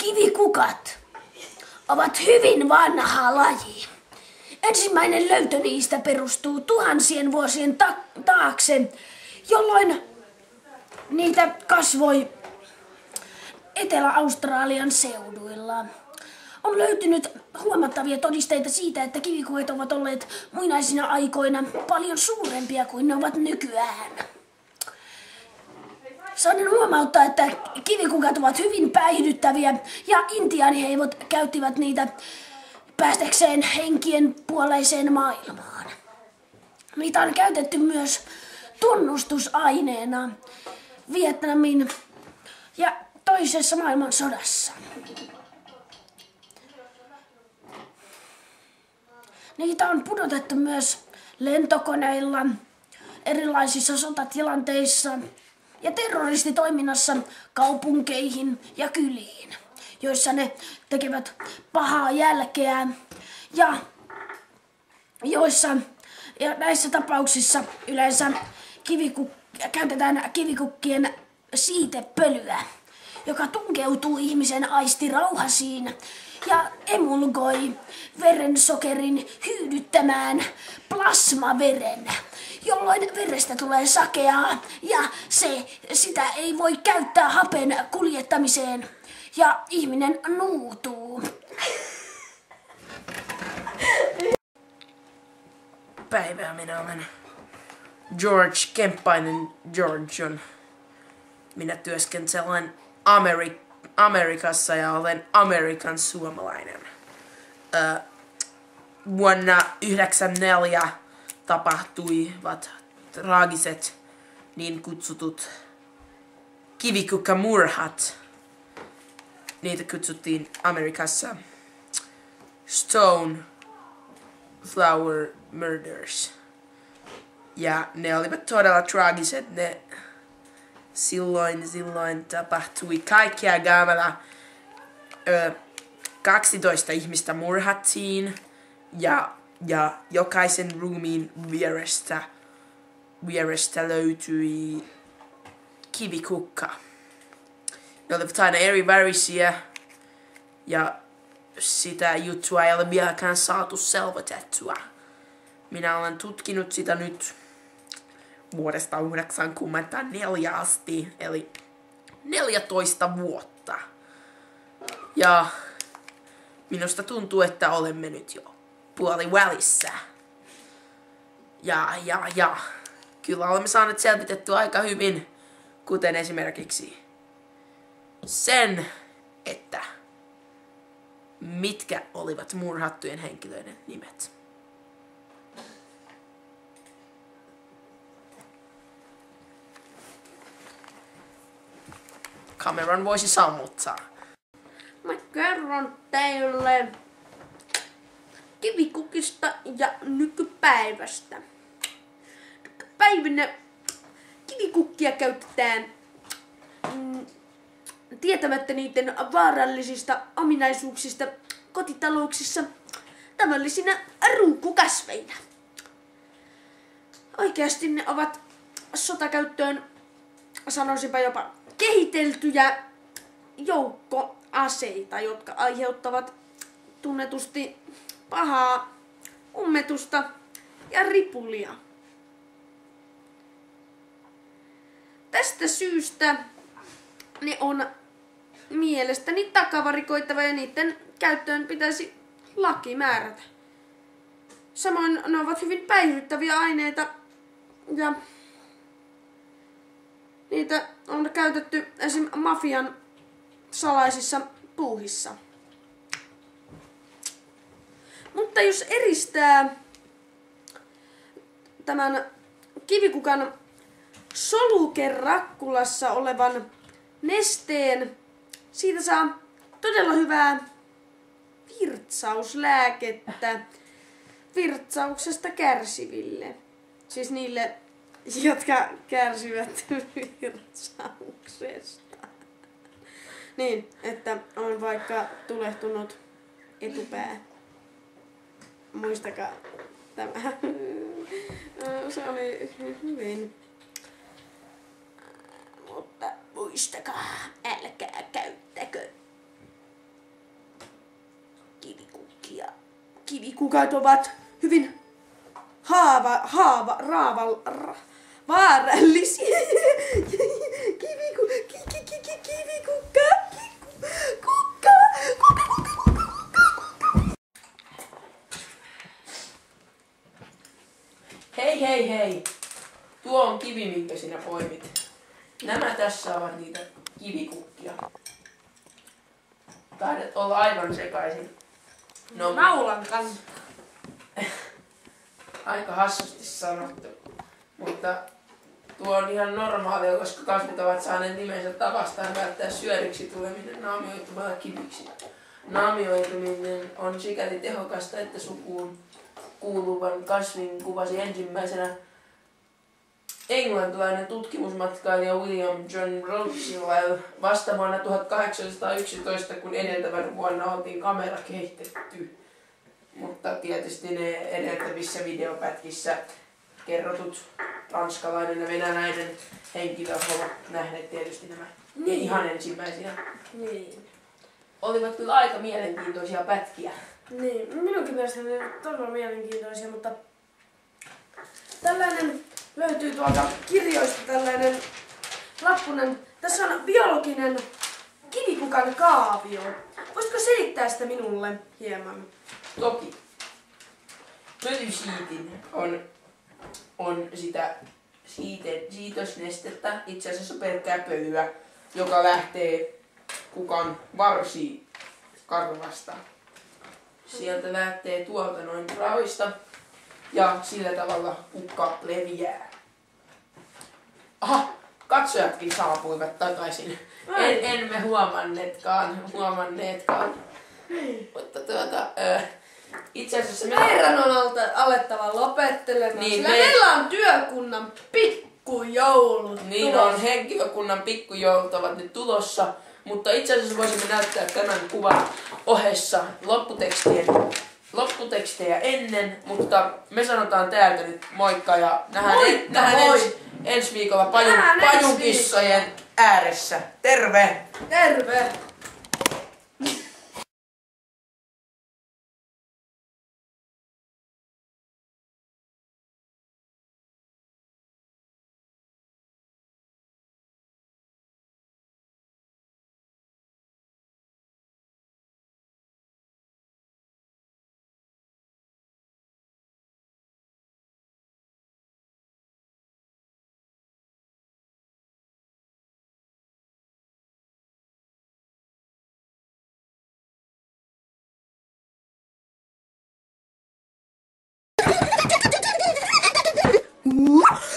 Kivikukat ovat hyvin vanha laji. Ensimmäinen löytö niistä perustuu tuhansien vuosien taakse, jolloin niitä kasvoi Etelä-Australian seuduilla. On löytynyt huomattavia todisteita siitä, että kivikukat ovat olleet muinaisina aikoina paljon suurempia kuin ne ovat nykyään. Saan huomauttaa, että kivikukat ovat hyvin päihdyttäviä ja intiaaniheivot käyttivät niitä päästäkseen henkien puoleiseen maailmaan. Niitä on käytetty myös tunnustusaineena Vietnamin ja toisessa maailmansodassa. Niitä on pudotettu myös lentokoneilla, erilaisissa sotatilanteissa ja terroristitoiminnassa kaupunkeihin ja kyliin, joissa ne tekevät pahaa jälkeä ja näissä tapauksissa yleensä käytetään kivikukkien siitepölyä, joka tunkeutuu ihmisen aistirauhasiin ja emulgoi verensokerin hyydyttämään plasmaveren, jolloin verestä tulee sakeaa ja sitä ei voi käyttää hapen kuljettamiseen ja ihminen nuutuu. Päivää, minä olen George Kemppainen Georgion. Minä työskentelen Amerikassa ja olen Amerikan suomalainen. Vuonna 1994 tapahtuivat traagiset niin kutsutut kivikukkamurhat. Niitä kutsuttiin Amerikassa Stone Flower Murders. Ja ne olivat todella traagiset. Ne silloin tapahtui kaikkea gamalla. 12 ihmistä murhattiin ja jokaisen ruumiin vierestä löytyi kivikukka. Ne olivat aina eri värisiä ja sitä juttua ei ole vieläkään saatu selvitettyä. Minä olen tutkinut sitä nyt vuodesta 1964 asti, eli 14 vuotta. Ja minusta tuntuu, että olemme nyt jo puolivälissä. Ja kyllä olemme saaneet selvitettyä aika hyvin, kuten esimerkiksi sen, että mitkä olivat murhattujen henkilöiden nimet. Kameran voisi sammuttaa. Mä kerron teille kivikukista ja nykypäivästä. Nykypäivinä kivikukkia käytetään tietämättä niiden vaarallisista ominaisuuksista kotitalouksissa tavallisina ruukukasveina. Oikeasti ne ovat sotakäyttöön, sanoisinpa jopa, kehiteltyjä joukkoaseita, jotka aiheuttavat tunnetusti pahaa ummetusta ja ripulia. Tästä syystä ne on mielestäni takavarikoitava ja niiden käyttöön pitäisi laki määrätä. Samoin ne ovat hyvin päihdyttäviä aineita ja niitä on käytetty esim. Mafian salaisissa puuhissa. Mutta jos eristää tämän kivikukan solukerakkulassa olevan nesteen, siitä saa todella hyvää virtsauslääkettä virtsauksesta kärsiville. Siis niille, jotka kärsivät virtsauksesta. Niin, että on vaikka tulehtunut etupää. Muistakaa tämä. Se oli hyvin. Mutta muistakaa, älkää käyttäkö kivikukat ovat hyvin vaarallisia. Hei hei hei! Tuo on kivi, minkä sinä poimit. Nämä tässä ovat niitä kivikukkia. Taidat olla aivan sekaisin. No, Naulan kanssa. aika hassusti sanottu. Mutta tuo on ihan normaalia, koska kasvit ovat saaneet nimensä tavastaan välttää syödyksi tuleminen naamioitumalla kiviksi. Naamioituminen on sikäli tehokasta, että sukuun kuuluvan kasvin kuvasi ensimmäisenä englantilainen tutkimusmatkailija William John Rothschild vasta vuonna 1811, kun edeltävänä vuonna oltiin kamera kehitetty. Mutta tietysti ne edeltävissä videopätkissä kerrotut ranskalainen ja venäläinen henkilö ovat nähneet tietysti nämä ihan ensimmäisinä. Niin. Olivat kyllä aika mielenkiintoisia pätkiä. Niin, minunkin mielestäni ne ovat todella mielenkiintoisia, mutta tällainen löytyy tuolta kirjoista tällainen lappunen. Tässä on biologinen kivikukan kaavio. Voisitko selittää sitä minulle hieman? Toki. Pölysiitin on sitä siitosnestettä, itse asiassa pelkkää pölyä, joka lähtee kukan varsikarvasta. Sieltä lähtee tuolta noin raoista ja sillä tavalla kukka leviää. Aha, katsojatkin saapuivat takaisin. Emme huomanneetkaan. Mutta itse asiassa Meidän on alettava lopettelemaan, Niin, sillä meillä on työkunnan pikkujoulut niin tulossa. on, henkilökunnan pikkujoulut ovat nyt tulossa. Mutta itse asiassa voisimme näyttää tämän kuvan ohessa lopputekstejä ennen, mutta me sanotaan täältä nyt moikka ja nähdään ensi viikolla pajunkissojen ääressä. Terve! Terve! Ooh.